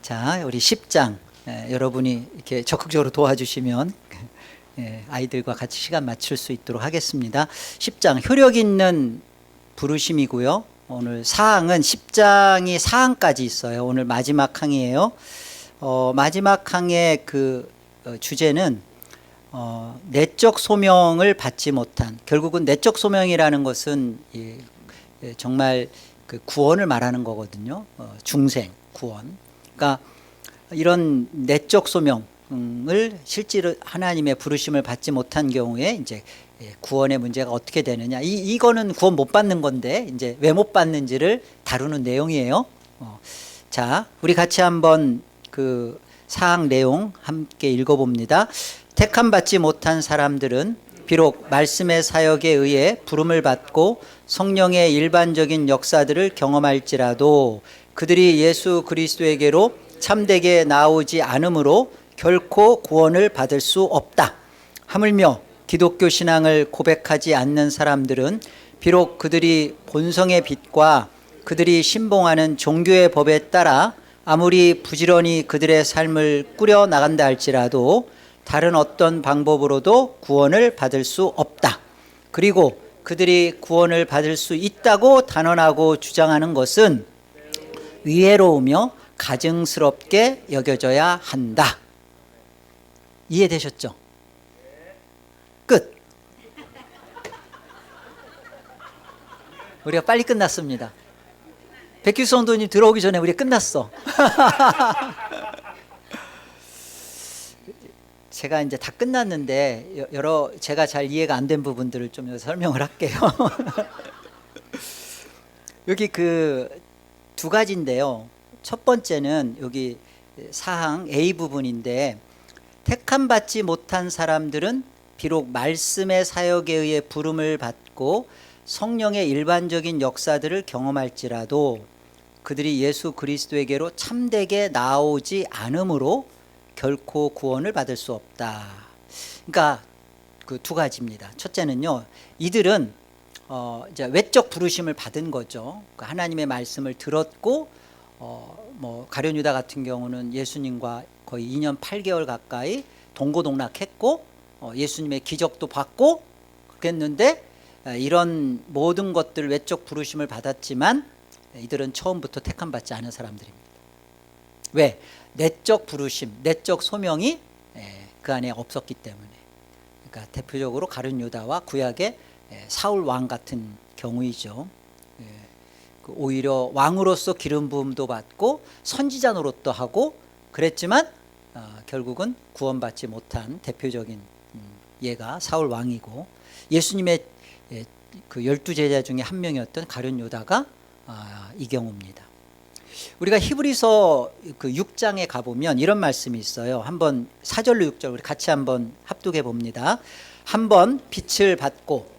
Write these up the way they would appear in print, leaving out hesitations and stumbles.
자, 우리 10장 여러분이 이렇게 적극적으로 도와주시면 아이들과 같이 시간 맞출 수 있도록 하겠습니다. 10장 효력 있는 부르심이고요. 오늘 사항은 10장이 사항까지 있어요. 오늘 마지막 항이에요. 마지막 항의 그 주제는 내적 소명을 받지 못한, 결국은 내적 소명이라는 것은 정말 그 구원을 말하는 거거든요. 중생 구원. 그러니까 이런 내적 소명을 실제로 하나님의 부르심을 받지 못한 경우에 이제 구원의 문제가 어떻게 되느냐. 이거는 구원 못 받는 건데 이제 왜 못 받는지를 다루는 내용이에요. 자, 우리 같이 한번 그 사항 내용 함께 읽어봅니다. 택함 받지 못한 사람들은 비록 말씀의 사역에 의해 부름을 받고 성령의 일반적인 역사들을 경험할지라도 그들이 예수 그리스도에게로 참되게 나오지 않으므로 결코 구원을 받을 수 없다. 하물며 기독교 신앙을 고백하지 않는 사람들은 비록 그들이 본성의 빛과 그들이 신봉하는 종교의 법에 따라 아무리 부지런히 그들의 삶을 꾸려 나간다 할지라도 다른 어떤 방법으로도 구원을 받을 수 없다. 그리고 그들이 구원을 받을 수 있다고 단언하고 주장하는 것은 위해로우며 가증스럽게 여겨져야 한다. 이해되셨죠? 끝. 우리가 빨리 끝났습니다. 백규 성도님 들어오기 전에 우리 끝났어. 제가 이제 다 끝났는데 제가 잘 이해가 안 된 부분들을 좀 설명을 할게요. 여기 그 두 가지인데요. 첫 번째는 여기 사항 A 부분인데, 택함 받지 못한 사람들은 비록 말씀의 사역에 의해 부름을 받고 성령의 일반적인 역사들을 경험할지라도 그들이 예수 그리스도에게로 참되게 나오지 않으므로 결코 구원을 받을 수 없다. 그러니까 그 두 가지입니다. 첫째는요, 이들은 이제 외적 부르심을 받은 거죠. 하나님의 말씀을 들었고, 뭐 가룟 유다 같은 경우는 예수님과 거의 2년 8개월 가까이 동고동락했고, 예수님의 기적도 받고 그랬는데, 이런 모든 것들 외적 부르심을 받았지만 이들은 처음부터 택함 받지 않은 사람들입니다. 왜? 내적 부르심, 내적 소명이 그 안에 없었기 때문에. 그러니까 대표적으로 가룟 유다와 구약의 사울 왕 같은 경우이죠. 오히려 왕으로서 기름 부음도 받고 선지자 노릇도 하고 그랬지만 결국은 구원받지 못한 대표적인 예가 사울 왕이고, 예수님의 그 12제자 중에 한 명이었던 가룟 유다가 이 경우입니다. 우리가 히브리서 그 6장에 가보면 이런 말씀이 있어요. 한번 4절로 6절 우리 같이 한번 합독해 봅니다. 한번 빛을 받고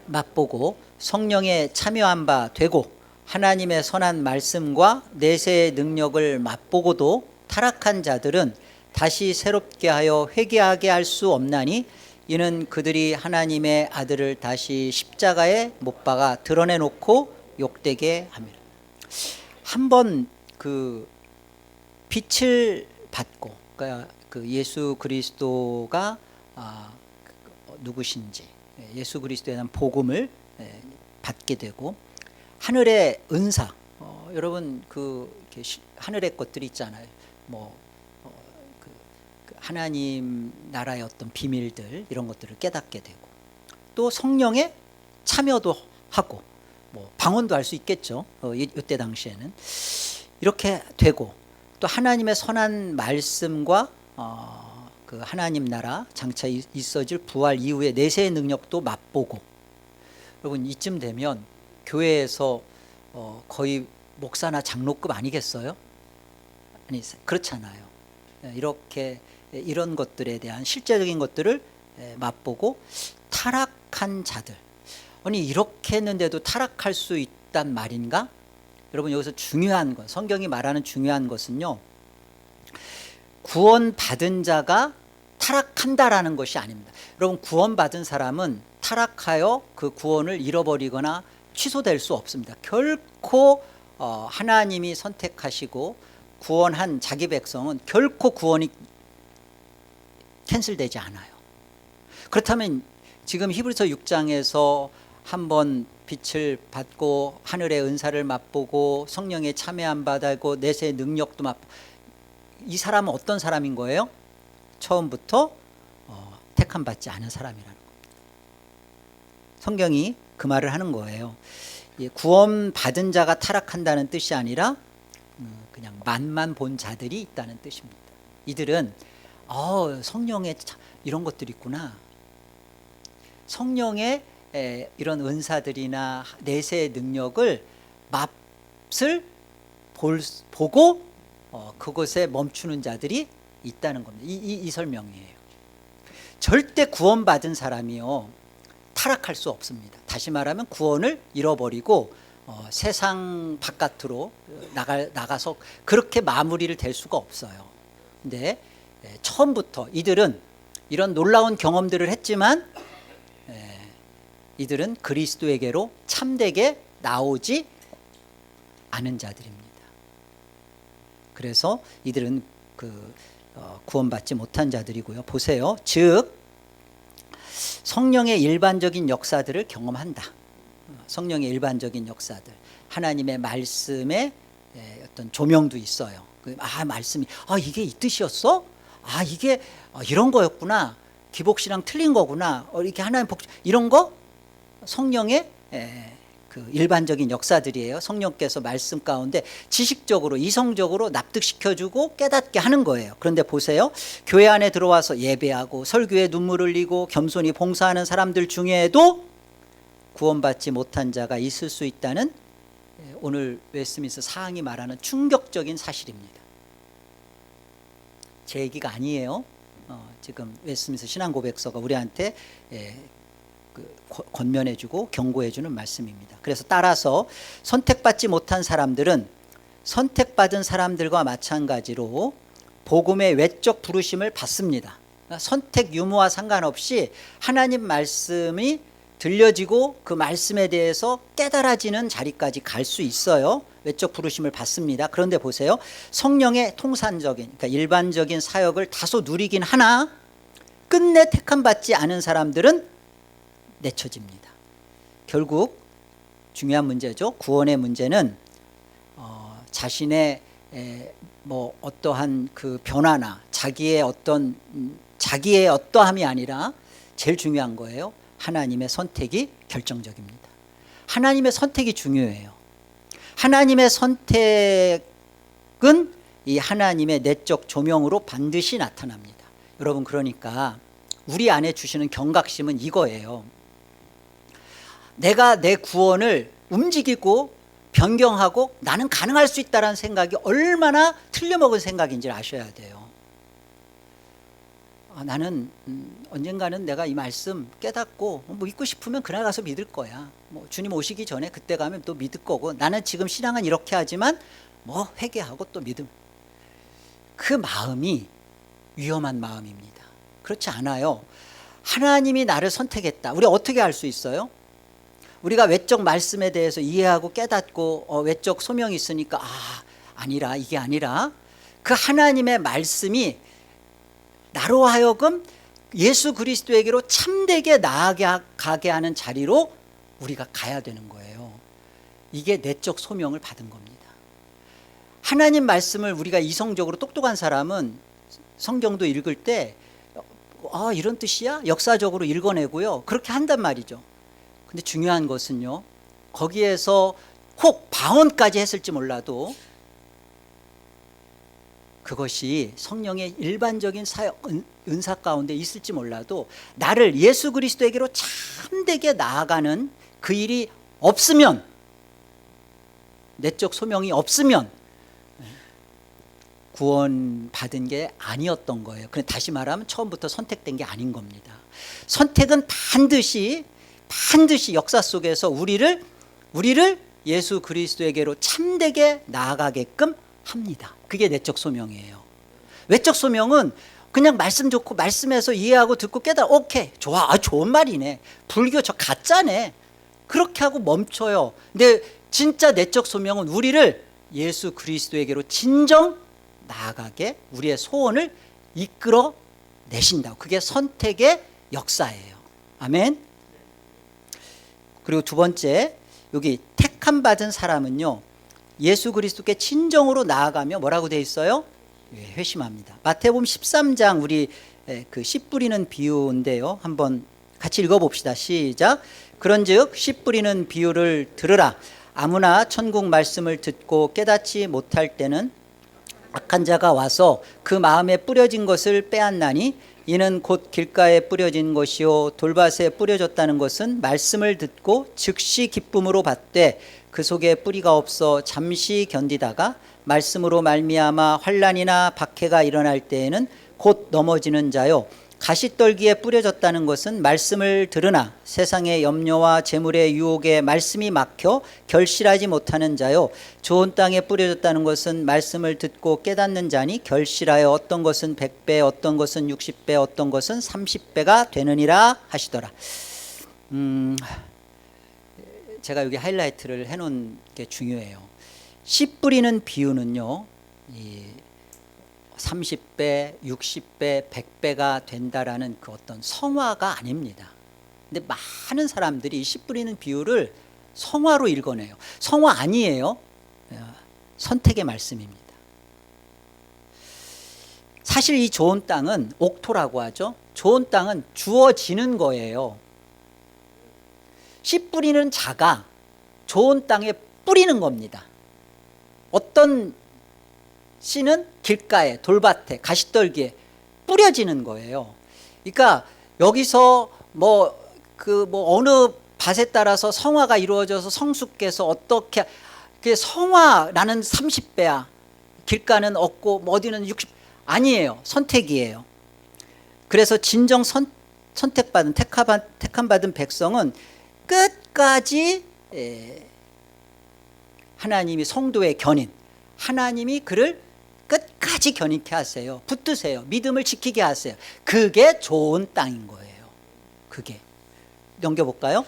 맛보고 성령에 참여한 바 되고 하나님의 선한 말씀과 내세의 능력을 맛보고도 타락한 자들은 다시 새롭게 하여 회개하게 할 수 없나니 이는 그들이 하나님의 아들을 다시 십자가에 못 박아 드러내놓고 욕되게 합니다. 한번 그 빛을 받고, 그러니까 그 예수 그리스도가 누구신지, 예수 그리스도에 대한 복음을 받게 되고, 하늘의 은사, 여러분 그 하늘의 것들이 있잖아요. 그 하나님 나라의 어떤 비밀들, 이런 것들을 깨닫게 되고, 또 성령에 참여도 하고, 방언도 할 수 있겠죠. 이때 당시에는 이렇게 되고, 또 하나님의 선한 말씀과 그 하나님 나라 장차 있어질 부활 이후의 내세의 능력도 맛보고. 여러분 이쯤 되면 교회에서 거의 목사나 장로급 아니겠어요? 아니 그렇잖아요. 이렇게 이런 것들에 대한 실제적인 것들을 맛보고 타락한 자들, 아니 이렇게 했는데도 타락할 수 있단 말인가? 여러분 여기서 중요한 것, 성경이 말하는 중요한 것은요, 구원받은 자가 타락한다라는 것이 아닙니다. 여러분 구원받은 사람은 타락하여 그 구원을 잃어버리거나 취소될 수 없습니다. 결코 하나님이 선택하시고 구원한 자기 백성은 결코 구원이 캔슬되지 않아요. 그렇다면 지금 히브리서 6장에서 한번 빛을 받고 하늘의 은사를 맛보고 성령의 참여함 받고 내세의 능력도 맛보고, 이 사람은 어떤 사람인 거예요? 처음부터 택함 받지 않은 사람이라는 겁니다. 성경이 그 말을 하는 거예요. 구원 받은 자가 타락한다는 뜻이 아니라 그냥 맛만 본 자들이 있다는 뜻입니다. 이들은 성령의 이런 것들이 있구나, 성령의 이런 은사들이나 내세의 능력을 맛을 보고 그곳에 멈추는 자들이 있다는 겁니다. 이 설명이에요. 절대 구원받은 사람이요 타락할 수 없습니다. 다시 말하면 구원을 잃어버리고 세상 바깥으로 나가서 그렇게 마무리를 될 수가 없어요. 근데 처음부터 이들은 이런 놀라운 경험들을 했지만 이들은 그리스도에게로 참되게 나오지 않은 자들입니다. 그래서 이들은 구원받지 못한 자들이고요. 보세요. 즉 성령의 일반적인 역사들을 경험한다. 성령의 일반적인 역사들, 하나님의 말씀에 어떤 조명도 있어요. 말씀이 이게 이 뜻이었어? 이게 이런 거였구나. 기복신앙 틀린 거구나. 이렇게 하나님 이런 거 성령의 그 일반적인 역사들이에요. 성령께서 말씀 가운데 지식적으로 이성적으로 납득시켜주고 깨닫게 하는 거예요. 그런데 보세요. 교회 안에 들어와서 예배하고 설교에 눈물 흘리고 겸손히 봉사하는 사람들 중에도 구원받지 못한 자가 있을 수 있다는 오늘 웨스트민스터 사항이 말하는 충격적인 사실입니다. 제 얘기가 아니에요. 지금 웨스트민스터 신앙고백서가 우리한테 권면해주고 경고해주는 말씀입니다. 그래서 따라서 선택받지 못한 사람들은 선택받은 사람들과 마찬가지로 복음의 외적 부르심을 받습니다. 그러니까 선택 유무와 상관없이 하나님 말씀이 들려지고 그 말씀에 대해서 깨달아지는 자리까지 갈 수 있어요. 외적 부르심을 받습니다. 그런데 보세요. 성령의 통산적인, 그러니까 일반적인 사역을 다소 누리긴 하나 끝내 택함받지 않은 사람들은 내쳐집니다. 결국 중요한 문제죠. 구원의 문제는 자신의 어떠한 그 변화나 자기의 어떠함이 아니라 제일 중요한 거예요. 하나님의 선택이 결정적입니다. 하나님의 선택이 중요해요. 하나님의 선택은 이 하나님의 내적 조명으로 반드시 나타납니다. 여러분, 그러니까 우리 안에 주시는 경각심은 이거예요. 내가 내 구원을 움직이고 변경하고 나는 가능할 수 있다는 생각이 얼마나 틀려먹은 생각인지를 아셔야 돼요. 나는 언젠가는 내가 이 말씀 깨닫고 믿고 싶으면 그날 가서 믿을 거야. 주님 오시기 전에 그때 가면 또 믿을 거고, 나는 지금 신앙은 이렇게 하지만 회개하고 또 믿음. 그 마음이 위험한 마음입니다. 그렇지 않아요. 하나님이 나를 선택했다. 우리 어떻게 알 수 있어요? 우리가 외적 말씀에 대해서 이해하고 깨닫고 외적 소명이 있으니까 아니라, 이게 아니라 그 하나님의 말씀이 나로 하여금 예수 그리스도에게로 참되게 나아가게 하는 자리로 우리가 가야 되는 거예요. 이게 내적 소명을 받은 겁니다. 하나님 말씀을 우리가 이성적으로 똑똑한 사람은 성경도 읽을 때 이런 뜻이야? 역사적으로 읽어내고요. 그렇게 한단 말이죠. 근데 중요한 것은요, 거기에서 혹 방언까지 했을지 몰라도 그것이 성령의 일반적인 사역, 은사 가운데 있을지 몰라도 나를 예수 그리스도에게로 참되게 나아가는 그 일이 없으면, 내적 소명이 없으면 구원받은 게 아니었던 거예요. 그런데 다시 말하면 처음부터 선택된 게 아닌 겁니다. 선택은 반드시 역사 속에서 우리를 예수 그리스도에게로 참되게 나아가게끔 합니다. 그게 내적 소명이에요. 외적 소명은 그냥 말씀 좋고 말씀에서 이해하고 듣고 깨달아, 오케이, 좋아, 좋은 말이네, 불교 저 가짜네, 그렇게 하고 멈춰요. 근데 진짜 내적 소명은 우리를 예수 그리스도에게로 진정 나아가게 우리의 소원을 이끌어 내신다. 그게 선택의 역사예요. 아멘. 그리고 두 번째, 여기 택함 받은 사람은요, 예수 그리스도께 진정으로 나아가며 뭐라고 돼 있어요? 회심합니다. 마태복음 13장 우리 그 씨 뿌리는 비유인데요. 한번 같이 읽어봅시다. 시작. 그런즉 씨 뿌리는 비유를 들으라. 아무나 천국 말씀을 듣고 깨닫지 못할 때는 악한 자가 와서 그 마음에 뿌려진 것을 빼앗나니 이는 곧 길가에 뿌려진 것이요 돌밭에 뿌려졌다는 것은 말씀을 듣고 즉시 기쁨으로 받되 그 속에 뿌리가 없어 잠시 견디다가 말씀으로 말미암아 환난이나 박해가 일어날 때에는 곧 넘어지는 자요 가시떨기에 뿌려졌다는 것은 말씀을 들으나 세상의 염려와 재물의 유혹에 말씀이 막혀 결실하지 못하는 자요 좋은 땅에 뿌려졌다는 것은 말씀을 듣고 깨닫는 자니 결실하여 어떤 것은 100배 어떤 것은 60배 어떤 것은 30배가 되느니라 하시더라. 제가 여기 하이라이트를 해놓은 게 중요해요. 씨 뿌리는 비유는요, 30배, 60배, 100배가 된다라는 그 어떤 성화가 아닙니다. 근데 많은 사람들이 씨 뿌리는 비유를 성화로 읽어내요. 성화 아니에요. 선택의 말씀입니다. 사실 이 좋은 땅은 옥토라고 하죠. 좋은 땅은 주어지는 거예요. 씨 뿌리는 자가 좋은 땅에 뿌리는 겁니다. 어떤 씨는 길가에 돌밭에 가시떨기에 뿌려지는 거예요. 그러니까 여기서 어느 밭에 따라서 성화가 이루어져서 성숙해서 어떻게 성화라는 30배야 길가는 없고 어디는 60 아니에요. 선택이에요. 그래서 진정 선택받은 택함받은 백성은 끝까지 하나님이 성도의 견인 하나님이 그를 끝까지 견인케 하세요. 붙드세요. 믿음을 지키게 하세요. 그게 좋은 땅인 거예요. 그게. 넘겨볼까요?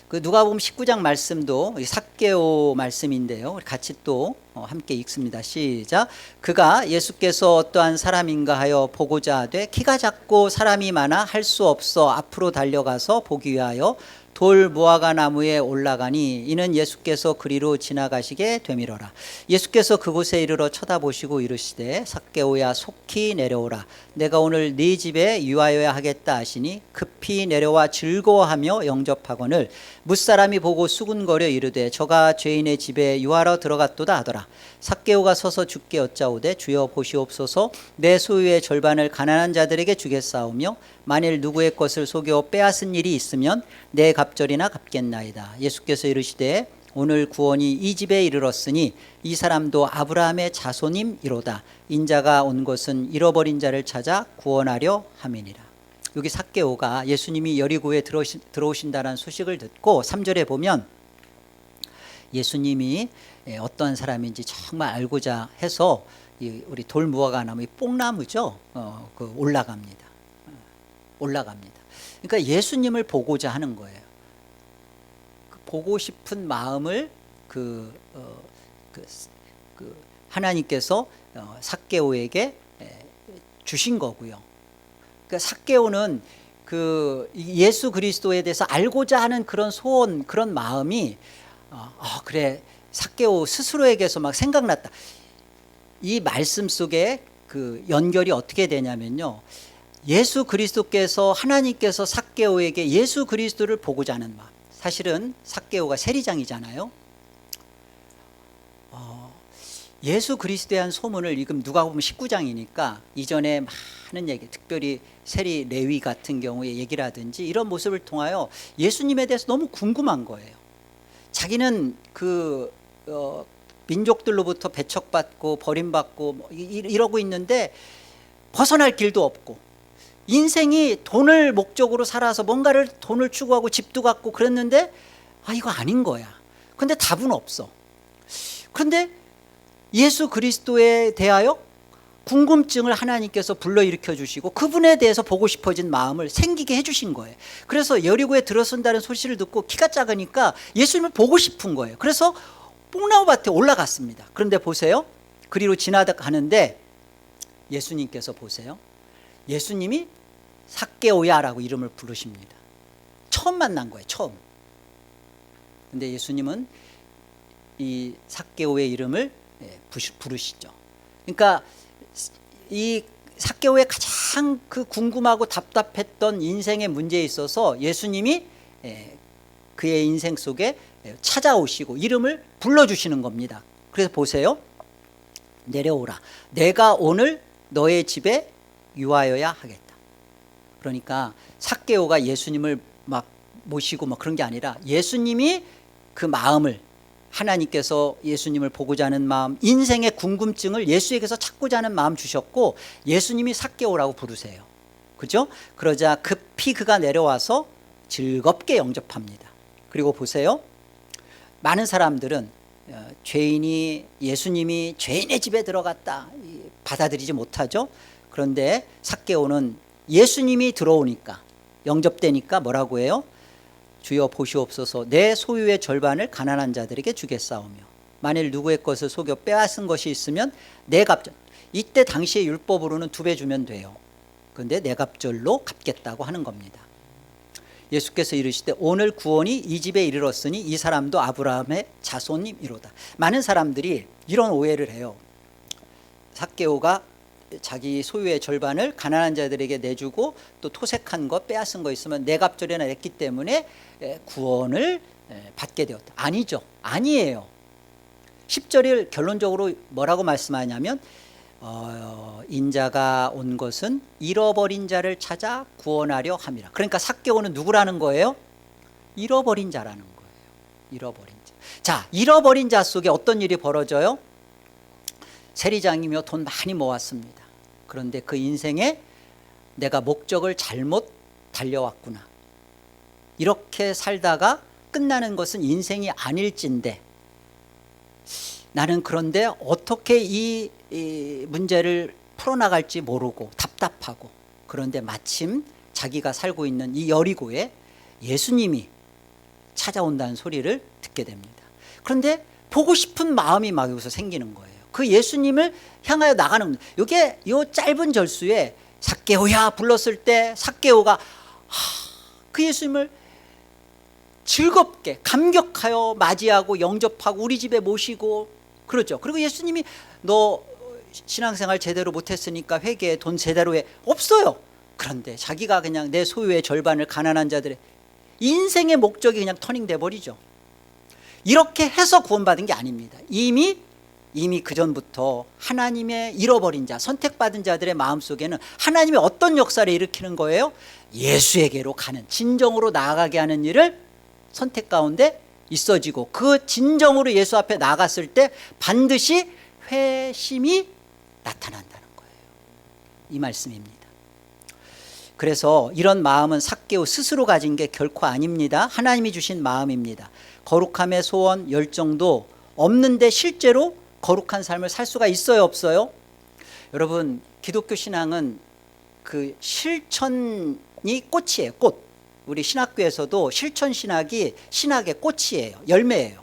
그 누가복음 19장 말씀도 삭개오 말씀인데요. 우리 같이 또 함께 읽습니다. 시작. 그가 예수께서 어떠한 사람인가 하여 보고자 하되 키가 작고 사람이 많아 할 수 없어 앞으로 달려가서 보기 위하여 돌 무화과 나무에 올라가니 이는 예수께서 그리로 지나가시게 되밀어라. 예수께서 그곳에 이르러 쳐다보시고 이르시되 삭개오야 속히 내려오라. 내가 오늘 네 집에 유하여야 하겠다 하시니 급히 내려와 즐거워하며 영접하거늘 뭇사람이 보고 수군거려 이르되 저가 죄인의 집에 유하러 들어갔도다 하더라. 삭개오가 서서 주께 여짜오되 주여 보시옵소서 내 소유의 절반을 가난한 자들에게 주겠사오며 만일 누구의 것을 속여 빼앗은 일이 있으면 내 갑절이나 갚겠나이다. 예수께서 이르시되 오늘 구원이 이 집에 이르렀으니 이 사람도 아브라함의 자손임이로다. 인자가 온 것은 잃어버린 자를 찾아 구원하려 함이니라. 여기 삭개오가 예수님이 여리고에 들어오신다는 소식을 듣고 3절에 보면 예수님이 어떤 사람인지 정말 알고자 해서 우리 돌무화과 나무, 뽕나무죠. 올라갑니다. 그러니까 예수님을 보고자 하는 거예요. 보고 싶은 마음을 하나님께서 삭개오에게 주신 거고요. 그러니까 삭개오는 예수 그리스도에 대해서 알고자 하는 그런 소원, 그런 마음이 그래 삭개오 스스로에게서 막 생각났다. 이 말씀 속에 그 연결이 어떻게 되냐면요. 예수 그리스도께서 하나님께서 삭개오에게 예수 그리스도를 보고자 하는 마음. 사실은 삭개오가 세리장이잖아요. 예수 그리스도에 대한 소문을 지금 누가복음 19장이니까 이전에 많은 얘기, 특별히 세리 레위 같은 경우에 얘기라든지 이런 모습을 통하여 예수님에 대해서 너무 궁금한 거예요. 자기는 민족들로부터 배척받고 버림받고 이러고 있는데 벗어날 길도 없고 인생이 돈을 목적으로 살아서 뭔가를 돈을 추구하고 집도 갖고 그랬는데 이거 아닌 거야. 근데 답은 없어. 그런데 예수 그리스도에 대하여 궁금증을 하나님께서 불러일으켜 주시고 그분에 대해서 보고 싶어진 마음을 생기게 해주신 거예요. 그래서 여리고에 들어선다는 소식을 듣고 키가 작으니까 예수님을 보고 싶은 거예요. 그래서 뽕나무 밭에 올라갔습니다. 그런데 보세요. 그리로 지나가는데 예수님께서 보세요. 예수님이 삭개오야라고 이름을 부르십니다. 처음 만난 거예요. 처음. 근데 예수님은 이 삭개오의 이름을 부르시죠. 그러니까 이 삭개오의 가장 그 궁금하고 답답했던 인생의 문제에 있어서 예수님이 그의 인생 속에 찾아오시고 이름을 불러주시는 겁니다. 그래서 보세요. 내려오라. 내가 오늘 너의 집에 유하여야 하겠다. 그러니까 삭개오가 예수님을 막 모시고 막 그런 게 아니라 예수님이 그 마음을, 하나님께서 예수님을 보고자 하는 마음, 인생의 궁금증을 예수에게서 찾고자 하는 마음 주셨고 예수님이 삭개오라고 부르세요. 그죠? 그러자 급히 그가 내려와서 즐겁게 영접합니다. 그리고 보세요. 많은 사람들은 죄인이, 예수님이 죄인의 집에 들어갔다 받아들이지 못하죠. 그런데 삭개오는 예수님이 들어오니까, 영접되니까 뭐라고 해요? 주여 보시옵소서, 내 소유의 절반을 가난한 자들에게 주겠사오며 만일 누구의 것을 속여 빼앗은 것이 있으면 내 갑절, 이때 당시의 율법으로는 2배 주면 돼요. 그런데 내 갑절로 갚겠다고 하는 겁니다. 예수께서 이르시되 오늘 구원이 이 집에 이르렀으니 이 사람도 아브라함의 자손이로다. 많은 사람들이 이런 오해를 해요. 삭개오가 자기 소유의 절반을 가난한 자들에게 내주고 또 토색한 거 빼앗은 거 있으면 내 갑절에나 냈기 때문에 구원을 받게 되었다. 아니죠. 아니에요. 10절을 결론적으로 뭐라고 말씀하냐면 인자가 온 것은 잃어버린 자를 찾아 구원하려 함이라. 그러니까 삭개오는 누구라는 거예요? 잃어버린 자라는 거예요. 잃어버린 자. 자, 잃어버린 자 속에 어떤 일이 벌어져요? 세리장이며 돈 많이 모았습니다. 그런데 그 인생에 내가 목적을 잘못 달려왔구나. 이렇게 살다가 끝나는 것은 인생이 아닐진데 나는 그런데 어떻게 이 문제를 풀어나갈지 모르고 답답하고, 그런데 마침 자기가 살고 있는 이 여리고에 예수님이 찾아온다는 소리를 듣게 됩니다. 그런데 보고 싶은 마음이 막 여기서 생기는 거예요. 그 예수님을 향하여 나가는, 이게 이 짧은 절수에 삭개오야 불렀을 때 삭개오가 그 예수님을 즐겁게 감격하여 맞이하고 영접하고 우리 집에 모시고 그러죠. 그리고 예수님이 너 신앙생활 제대로 못했으니까 회개해, 돈 제대로 해. 없어요. 그런데 자기가 그냥 내 소유의 절반을 가난한 자들의, 인생의 목적이 그냥 터닝돼 버리죠. 이렇게 해서 구원받은 게 아닙니다. 이미 그 전부터 하나님의 잃어버린 자, 선택받은 자들의 마음속에는 하나님이 어떤 역사를 일으키는 거예요? 예수에게로 가는, 진정으로 나아가게 하는 일을 선택 가운데 있어지고, 그 진정으로 예수 앞에 나갔을 때 반드시 회심이 나타난다는 거예요. 이 말씀입니다. 그래서 이런 마음은 삭개오 스스로 가진 게 결코 아닙니다. 하나님이 주신 마음입니다. 거룩함의 소원, 열정도 없는데 실제로 거룩한 삶을 살 수가 있어요, 없어요? 여러분, 기독교 신앙은 그 실천이 꽃이에요. 꽃. 우리 신학교에서도 실천 신학이 신학의 꽃이에요. 열매예요.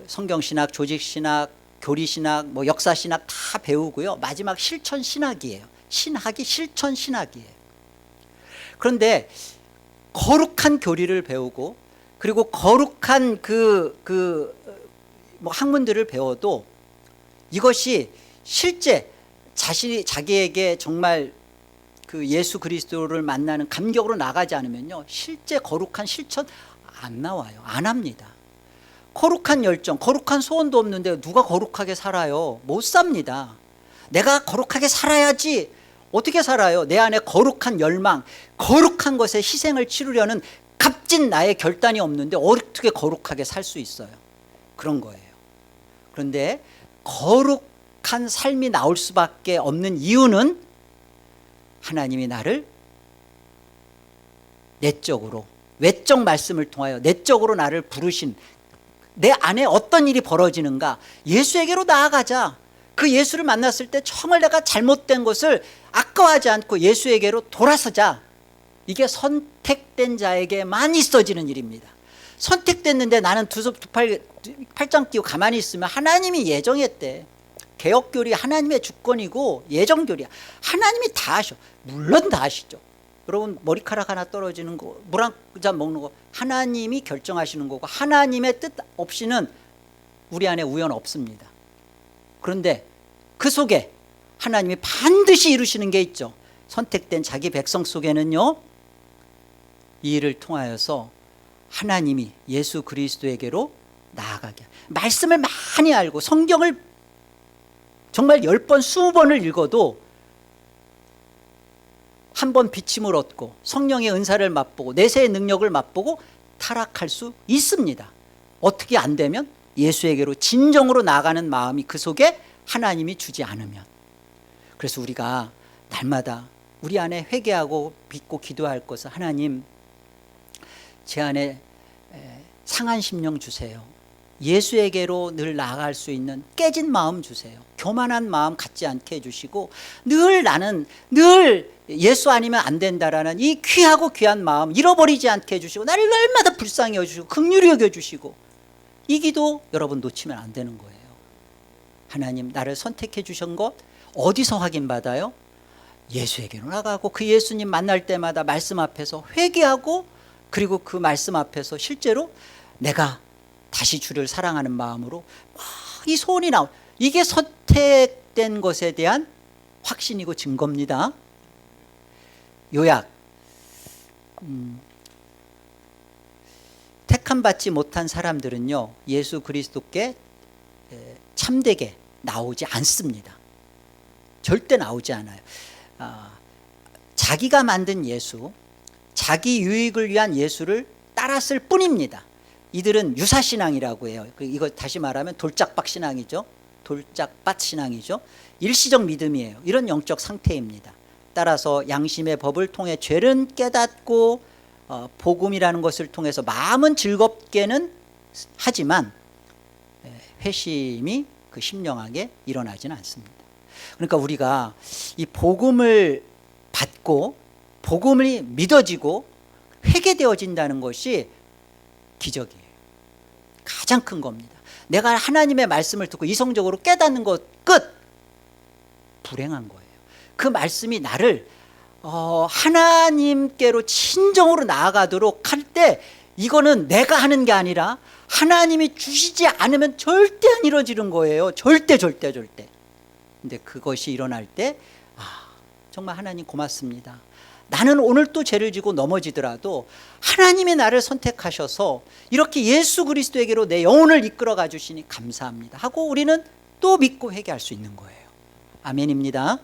성경 신학, 조직 신학, 교리 신학, 역사 신학 다 배우고요. 마지막 실천 신학이에요. 신학이 실천 신학이에요. 그런데 거룩한 교리를 배우고 그리고 거룩한 학문들을 배워도 이것이 실제 자기에게 정말 그 예수 그리스도를 만나는 감격으로 나가지 않으면요, 실제 거룩한 실천 안 나와요. 안 합니다. 거룩한 열정, 거룩한 소원도 없는데 누가 거룩하게 살아요? 못 삽니다. 내가 거룩하게 살아야지. 어떻게 살아요? 내 안에 거룩한 열망, 거룩한 것에 희생을 치르려는 값진 나의 결단이 없는데 어떻게 거룩하게 살 수 있어요? 그런 거예요. 그런데 거룩한 삶이 나올 수밖에 없는 이유는 하나님이 나를 내적으로, 외적 말씀을 통하여 내적으로 나를 부르신, 내 안에 어떤 일이 벌어지는가? 예수에게로 나아가자. 그 예수를 만났을 때 정말 내가 잘못된 것을 아까워하지 않고 예수에게로 돌아서자. 이게 선택된 자에게만 있어지는 일입니다. 선택됐는데 나는 팔짱 끼고 가만히 있으면 하나님이 예정했대. 개혁교리 하나님의 주권이고 예정교리야. 하나님이 다 하셔. 물론 다 하시죠. 여러분 머리카락 하나 떨어지는 거, 물 한 잔 먹는 거 하나님이 결정하시는 거고 하나님의 뜻 없이는 우리 안에 우연 없습니다. 그런데 그 속에 하나님이 반드시 이루시는 게 있죠. 선택된 자기 백성 속에는요, 이 일을 통하여서 하나님이 예수 그리스도에게로 나아가게, 말씀을 많이 알고 성경을 정말 10번 20번을 읽어도 한 번 비침을 얻고 성령의 은사를 맛보고 내세의 능력을 맛보고 타락할 수 있습니다. 어떻게 안 되면 예수에게로 진정으로 나아가는 마음이 그 속에 하나님이 주지 않으면. 그래서 우리가 날마다 우리 안에 회개하고 믿고 기도할 것은, 하나님 제 안에 상한 심령 주세요. 예수에게로 늘 나아갈 수 있는 깨진 마음 주세요. 교만한 마음 갖지 않게 해주시고 나는 예수 아니면 안 된다라는 이 귀하고 귀한 마음 잃어버리지 않게 해주시고 나를 날마다 불쌍히 여주시고 긍휼히 여겨주시고, 이 기도 여러분 놓치면 안 되는 거예요. 하나님 나를 선택해 주신 것 어디서 확인받아요? 예수에게로 나가고 그 예수님 만날 때마다 말씀 앞에서 회개하고, 그리고 그 말씀 앞에서 실제로 내가 다시 주를 사랑하는 마음으로 이 소원이 이게 선택된 것에 대한 확신이고 증거입니다. 요약, 택함받지 못한 사람들은요 예수 그리스도께 참되게 나오지 않습니다. 절대 나오지 않아요. 자기가 만든 예수, 자기 유익을 위한 예수를 따랐을 뿐입니다. 이들은 유사신앙이라고 해요. 이거 다시 말하면 돌짝밭 신앙이죠. 돌짝밭 신앙이죠. 일시적 믿음이에요. 이런 영적 상태입니다. 따라서 양심의 법을 통해 죄는 깨닫고 복음이라는 것을 통해서 마음은 즐겁게는 하지만 회심이 그 심령하게 일어나지는 않습니다. 그러니까 우리가 이 복음을 받고 복음이 믿어지고 회개되어진다는 것이 기적이에요. 가장 큰 겁니다. 내가 하나님의 말씀을 듣고 이성적으로 깨닫는 것 끝! 불행한 거예요. 그 말씀이 나를 하나님께로 진정으로 나아가도록 할 때, 이거는 내가 하는 게 아니라 하나님이 주시지 않으면 절대 안 이루어지는 거예요. 절대. 근데 그것이 일어날 때 정말 하나님 고맙습니다. 나는 오늘 또 죄를 지고 넘어지더라도 하나님이 나를 선택하셔서 이렇게 예수 그리스도에게로 내 영혼을 이끌어가 주시니 감사합니다 하고 우리는 또 믿고 회개할 수 있는 거예요. 아멘입니다.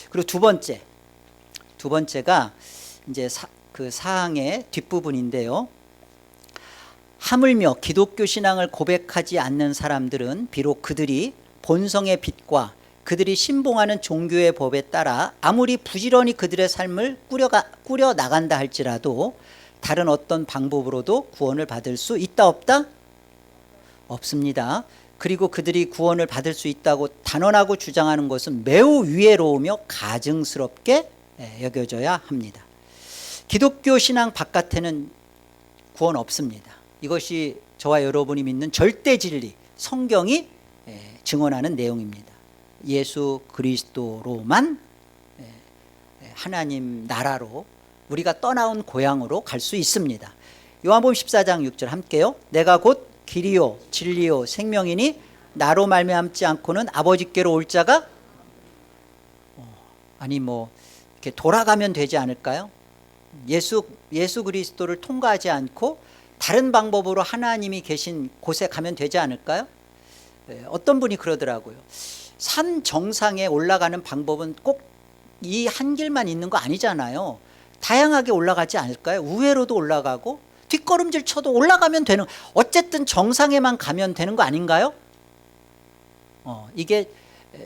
그리고 두 번째가 이제 그 사항의 뒷부분인데요. 하물며 기독교 신앙을 고백하지 않는 사람들은 비록 그들이 본성의 빛과 그들이 신봉하는 종교의 법에 따라 아무리 부지런히 그들의 삶을 꾸려 나간다 할지라도 다른 어떤 방법으로도 구원을 받을 수 있다 없다? 없습니다. 그리고 그들이 구원을 받을 수 있다고 단언하고 주장하는 것은 매우 위해로우며 가증스럽게 여겨져야 합니다. 기독교 신앙 바깥에는 구원 없습니다. 이것이 저와 여러분이 믿는 절대 진리, 성경이 증언하는 내용입니다. 예수 그리스도로만 하나님 나라로, 우리가 떠나온 고향으로 갈 수 있습니다. 요한복음 14장 6절 함께요. 내가 곧 길이요 진리요 생명이니 나로 말미암지 않고는 아버지께로 올 자가 이렇게 돌아가면 되지 않을까요? 예수 그리스도를 통과하지 않고 다른 방법으로 하나님이 계신 곳에 가면 되지 않을까요? 어떤 분이 그러더라고요. 산 정상에 올라가는 방법은 꼭 이 한 길만 있는 거 아니잖아요. 다양하게 올라가지 않을까요? 우회로도 올라가고 뒷걸음질 쳐도 올라가면 되는, 어쨌든 정상에만 가면 되는 거 아닌가요? 이게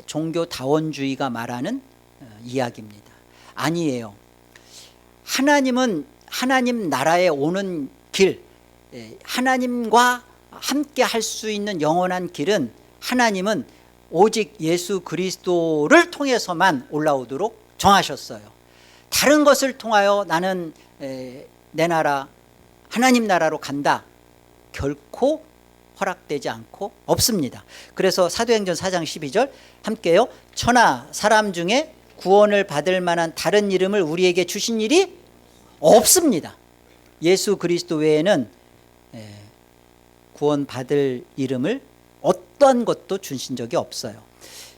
종교다원주의가 말하는 이야기입니다. 아니에요. 하나님은 하나님 나라에 오는 길, 하나님과 함께 할 수 있는 영원한 길은, 하나님은 오직 예수 그리스도를 통해서만 올라오도록 정하셨어요. 다른 것을 통하여 나는 내 나라 하나님 나라로 간다, 결코 허락되지 않고 없습니다. 그래서 사도행전 4장 12절 함께요. 천하 사람 중에 구원을 받을 만한 다른 이름을 우리에게 주신 일이 없습니다. 예수 그리스도 외에는 구원받을 이름을 어떠한 것도 주신 적이 없어요.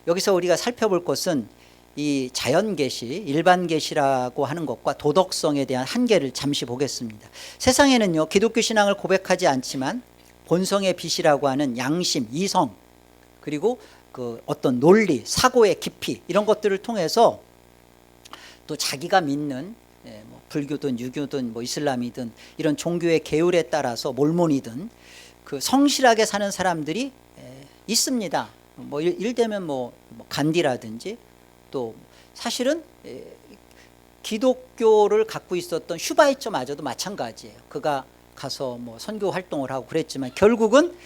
여기서 우리가 살펴볼 것은 이 자연계시, 일반계시라고 하는 것과 도덕성에 대한 한계를 잠시 보겠습니다. 세상에는요, 기독교 신앙을 고백하지 않지만 본성의 빛이라고 하는 양심, 이성, 그리고 그 어떤 논리, 사고의 깊이, 이런 것들을 통해서 또 자기가 믿는 뭐 불교든 유교든 뭐 이슬람이든 이런 종교의 계율에 따라서 몰몬이든 그 성실하게 사는 사람들이 있습니다. 뭐 일되면 뭐 간디라든지, 또 사실은 기독교를 갖고 있었던 슈바이처마저도 마찬가지예요. 그가 가서 뭐 선교 활동을 하고 그랬지만 결국은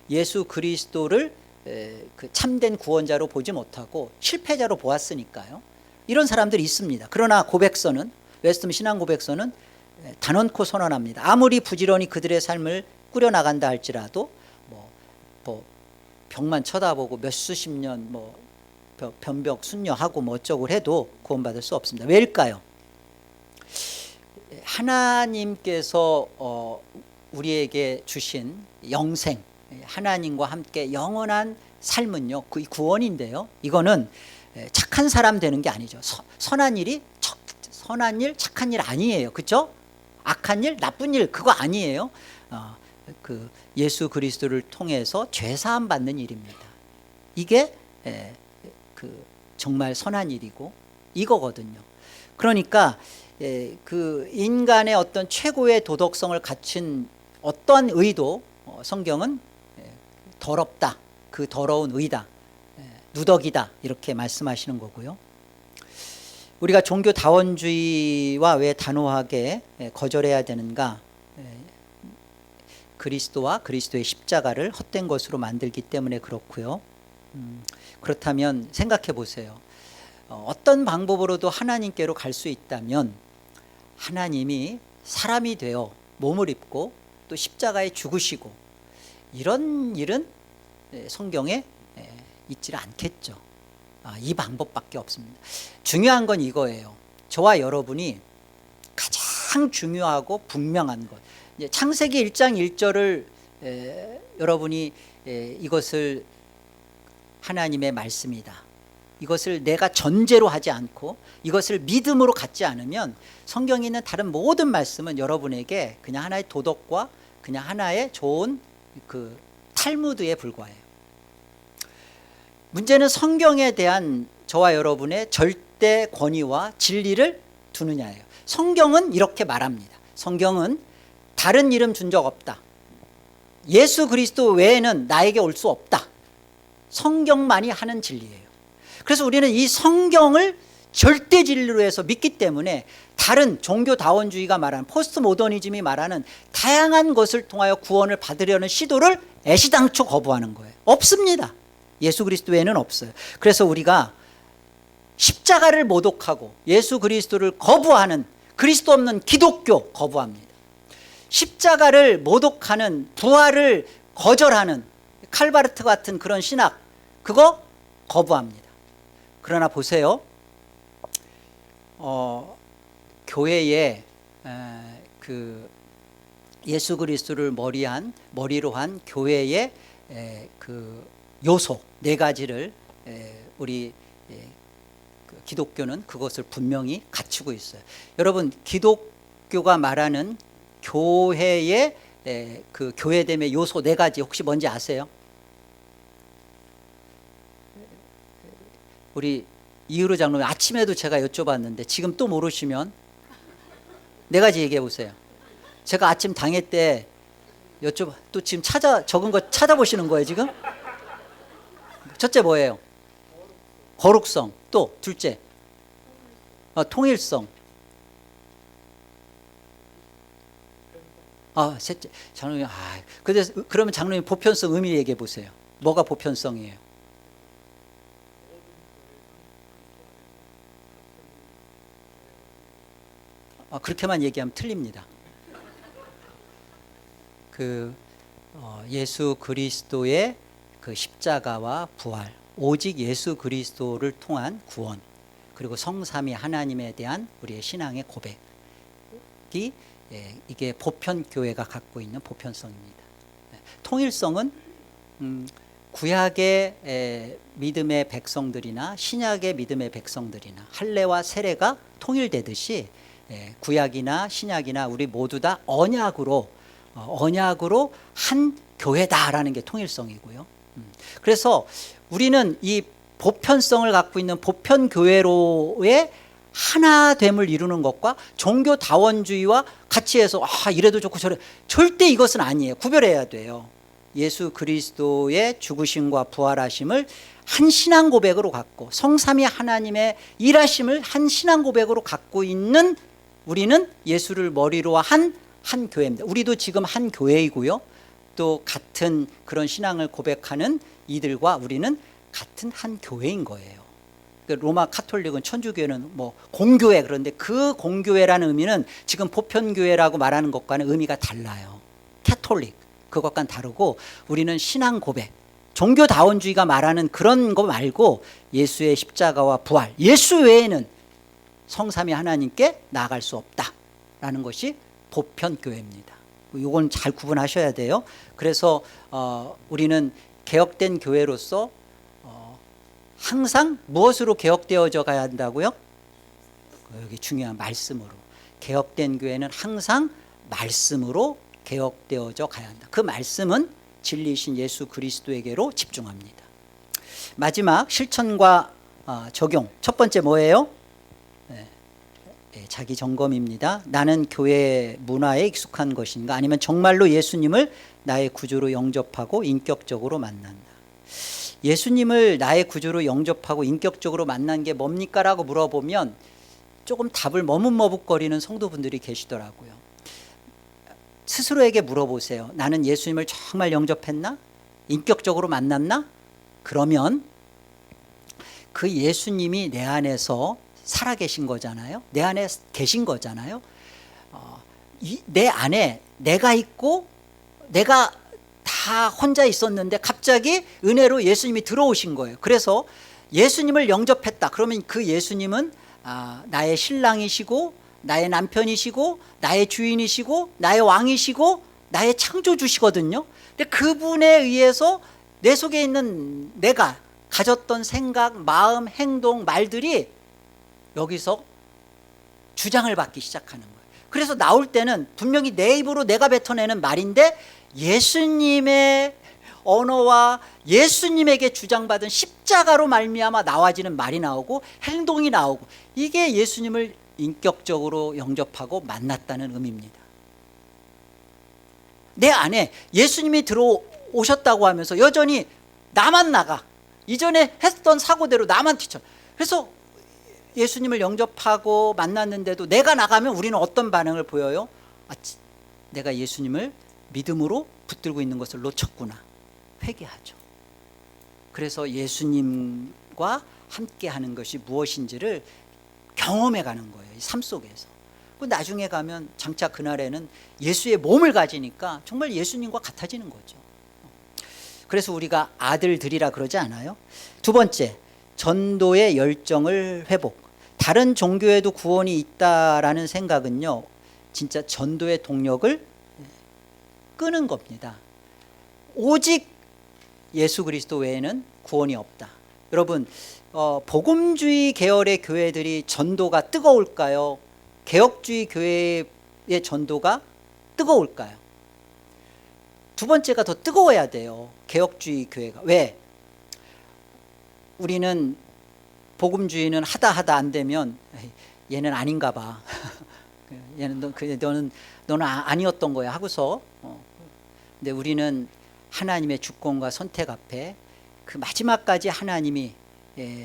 예수 그리스도를 그 참된 구원자로 보지 못하고 실패자로 보았으니까요. 이런 사람들이 있습니다. 그러나 고백서는, 웨스트민 신앙 고백서는 단언코 선언합니다. 아무리 부지런히 그들의 삶을 꾸려나간다 할지라도 뭐 벽만 쳐다보고 몇 수십 년 뭐 변벽 순녀하고 뭐 어쩌고 해도 구원받을 수 없습니다. 왜일까요? 하나님께서 우리에게 주신 영생, 하나님과 함께 영원한 삶은요, 그 구원인데요, 이거는 착한 사람 되는 게 아니죠. 선한 일, 착한 일 아니에요. 그렇죠? 악한 일, 나쁜 일, 그거 아니에요. 그 예수 그리스도를 통해서 죄 사함 받는 일입니다. 이게 그 정말 선한 일이고 이거거든요. 그러니까 그 인간의 어떤 최고의 도덕성을 갖춘 어떠한 의도, 성경은 더럽다, 그 더러운 의다, 누더기다, 이렇게 말씀하시는 거고요. 우리가 종교다원주의와 왜 단호하게 거절해야 되는가? 그리스도와 그리스도의 십자가를 헛된 것으로 만들기 때문에 그렇고요. 그렇다면 생각해 보세요. 어떤 방법으로도 하나님께로 갈 수 있다면 하나님이 사람이 되어 몸을 입고 또 십자가에 죽으시고 이런 일은 성경에 있지를 않겠죠. 이 방법밖에 없습니다. 중요한 건 이거예요. 저와 여러분이 가장 중요하고 분명한 것, 이제 창세기 1장 1절을 여러분이 이것을 하나님의 말씀이다, 이것을 내가 전제로 하지 않고 이것을 믿음으로 갖지 않으면 성경에 있는 다른 모든 말씀은 여러분에게 그냥 하나의 도덕과 그냥 하나의 좋은 그 탈무드에 불과해요. 문제는 성경에 대한 저와 여러분의 절대 권위와 진리를 두느냐예요. 성경은 이렇게 말합니다. 성경은 다른 이름 준 적 없다, 예수 그리스도 외에는 나에게 올 수 없다, 성경만이 하는 진리예요. 그래서 우리는 이 성경을 절대 진리로 해서 믿기 때문에 다른 종교다원주의가 말하는, 포스트 모더니즘이 말하는 다양한 것을 통하여 구원을 받으려는 시도를 애시당초 거부하는 거예요. 없습니다. 예수 그리스도 외에는 없어요. 그래서 우리가 십자가를 모독하고 예수 그리스도를 거부하는 그리스도 없는 기독교 거부합니다. 십자가를 모독하는, 부활을 거절하는 칼바르트 같은 그런 신학, 그거 거부합니다. 그러나 보세요, 교회에 그 예수 그리스도를 머리로 한 교회의 그 요소 네 가지를 우리 그 기독교는 그것을 분명히 갖추고 있어요. 여러분, 기독교가 말하는 교회의 그 교회됨의 요소 네 가지 혹시 뭔지 아세요? 우리 이유로 장로님, 아침에도 제가 여쭤봤는데 지금 또 모르시면 네 가지 얘기해 보세요. 제가 아침 당회 때 또 지금 적은 거 찾아보시는 거예요 지금? 첫째 뭐예요? 거룩성. 또 둘째 통일성. 셋째 장로님, 그러면 장로님 보편성 의미 얘기해 보세요. 뭐가 보편성이에요? 그렇게만 얘기하면 틀립니다. 그 예수 그리스도의 그 십자가와 부활, 오직 예수 그리스도를 통한 구원, 그리고 성삼위 하나님에 대한 우리의 신앙의 고백이 이게 보편교회가 갖고 있는 보편성입니다. 통일성은 구약의 믿음의 백성들이나 신약의 믿음의 백성들이나 할례와 세례가 통일되듯이 구약이나 신약이나 우리 모두 다 언약으로 한 교회다라는 게 통일성이고요. 그래서 우리는 이 보편성을 갖고 있는 보편교회로의 하나됨을 이루는 것과 종교다원주의와 같이 해서 이래도 좋고 저래, 절대 이것은 아니에요. 구별해야 돼요. 예수 그리스도의 죽으심과 부활하심을 한 신앙 고백으로 갖고, 성삼위 하나님의 일하심을 한 신앙 고백으로 갖고 있는 우리는 예수를 머리로 한 교회입니다. 우리도 지금 한 교회이고요, 또 같은 그런 신앙을 고백하는 이들과 우리는 같은 한 교회인 거예요. 로마 카톨릭은, 천주교회는 뭐 공교회, 그런데 그 공교회라는 의미는 지금 보편교회라고 말하는 것과는 의미가 달라요. 카톨릭, 그것과는 다르고, 우리는 신앙 고백, 종교다원주의가 말하는 그런 거 말고 예수의 십자가와 부활, 예수 외에는 성삼위 하나님께 나아갈 수 없다라는 것이 보편교회입니다. 이건 잘 구분하셔야 돼요. 그래서 우리는 개혁된 교회로서 항상 무엇으로 개혁되어져 가야 한다고요? 여기 중요한 말씀으로. 개혁된 교회는 항상 말씀으로 개혁되어져 가야 한다. 그 말씀은 진리이신 예수 그리스도에게로 집중합니다. 마지막 실천과 적용. 첫 번째 뭐예요? 자기 점검입니다. 나는 교회 문화에 익숙한 것인가, 아니면 정말로 예수님을 나의 구주로 영접하고 인격적으로 만난다. 예수님을 나의 구주로 영접하고 인격적으로 만난 게 뭡니까? 라고 물어보면 조금 답을 머뭇머뭇거리는 성도분들이 계시더라고요. 스스로에게 물어보세요. 나는 예수님을 정말 영접했나? 인격적으로 만났나? 그러면 그 예수님이 내 안에서 살아계신 거잖아요. 내 안에 계신 거잖아요. 내 안에 내가 있고, 내가 다 혼자 있었는데 갑자기 은혜로 예수님이 들어오신 거예요. 그래서 예수님을 영접했다. 그러면 그 예수님은 나의 신랑이시고, 나의 남편이시고, 나의 주인이시고, 나의 왕이시고, 나의 창조주시거든요. 근데 그분에 의해서 내 속에 있는 내가 가졌던 생각, 마음, 행동, 말들이 여기서 주장을 받기 시작하는 거예요. 그래서 나올 때는 분명히 내 입으로 내가 뱉어내는 말인데 예수님의 언어와 예수님에게 주장받은 십자가로 말미암아 나와지는 말이 나오고 행동이 나오고, 이게 예수님을 인격적으로 영접하고 만났다는 의미입니다. 내 안에 예수님이 들어오셨다고 하면서 여전히 나만 나가, 이전에 했던 사고대로 나만 튀쳐. 그래서 예수님을 영접하고 만났는데도 내가 나가면 우리는 어떤 반응을 보여요? 내가 예수님을 믿음으로 붙들고 있는 것을 놓쳤구나, 회개하죠. 그래서 예수님과 함께 하는 것이 무엇인지를 경험해 가는 거예요, 이 삶 속에서. 나중에 가면 장차 그날에는 예수의 몸을 가지니까 정말 예수님과 같아지는 거죠. 그래서 우리가 아들들이라 그러지 않아요? 두 번째, 전도의 열정을 회복. 다른 종교에도 구원이 있다라는 생각은요, 진짜 전도의 동력을 끄는 겁니다. 오직 예수 그리스도 외에는 구원이 없다. 여러분, 복음주의 계열의 교회들이 전도가 뜨거울까요? 개혁주의 교회의 전도가 뜨거울까요? 두 번째가 더 뜨거워야 돼요, 개혁주의 교회가. 왜? 우리는 복음주의는 하다 안 되면 얘는 아닌가 봐. 얘는 너는 아니었던 거야 하고서. 근데 우리는 하나님의 주권과 선택 앞에 그 마지막까지 하나님이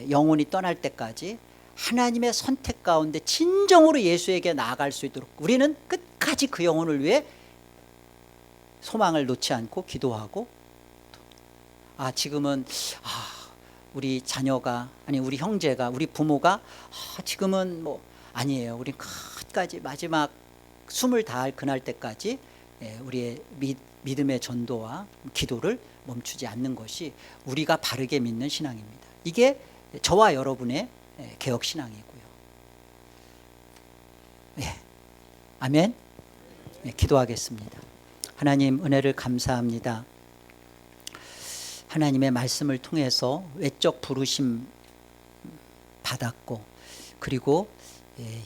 영혼이 떠날 때까지 하나님의 선택 가운데 진정으로 예수에게 나아갈 수 있도록 우리는 끝까지 그 영혼을 위해 소망을 놓지 않고 기도하고, 지금은 우리 자녀가, 아니 우리 형제가, 우리 부모가 지금은 뭐 아니에요. 우리 끝까지 마지막 숨을 다할 그날 때까지 우리의 믿음의 전도와 기도를 멈추지 않는 것이 우리가 바르게 믿는 신앙입니다. 이게 저와 여러분의 개혁 신앙이고요. 네. 아멘. 네, 기도하겠습니다. 하나님, 은혜를 감사합니다. 하나님의 말씀을 통해서 외적 부르심 받았고, 그리고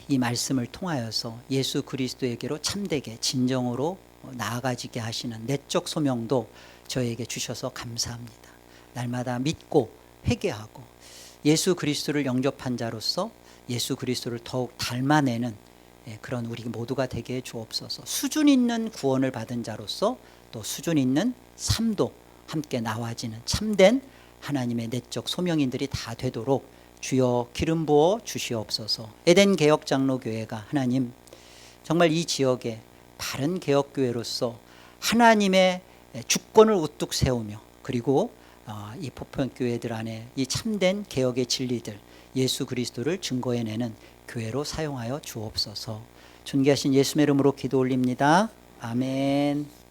이 말씀을 통하여서 예수 그리스도에게로 참되게 진정으로 나아가지게 하시는 내적 소명도 저에게 주셔서 감사합니다. 날마다 믿고 회개하고 예수 그리스도를 영접한 자로서 예수 그리스도를 더욱 닮아내는 그런 우리 모두가 되게 해 주옵소서. 수준 있는 구원을 받은 자로서 또 수준 있는 삶도 함께 나와지는 참된 하나님의 내적 소명인들이 다 되도록 주여 기름 부어 주시옵소서. 에덴 개혁장로교회가 하나님 정말 이 지역에 바른 개혁교회로서 하나님의 주권을 우뚝 세우며, 그리고 이 포편교회들 안에 이 참된 개혁의 진리들 예수 그리스도를 증거해내는 교회로 사용하여 주옵소서. 존귀하신 예수의 이름으로 기도 올립니다. 아멘.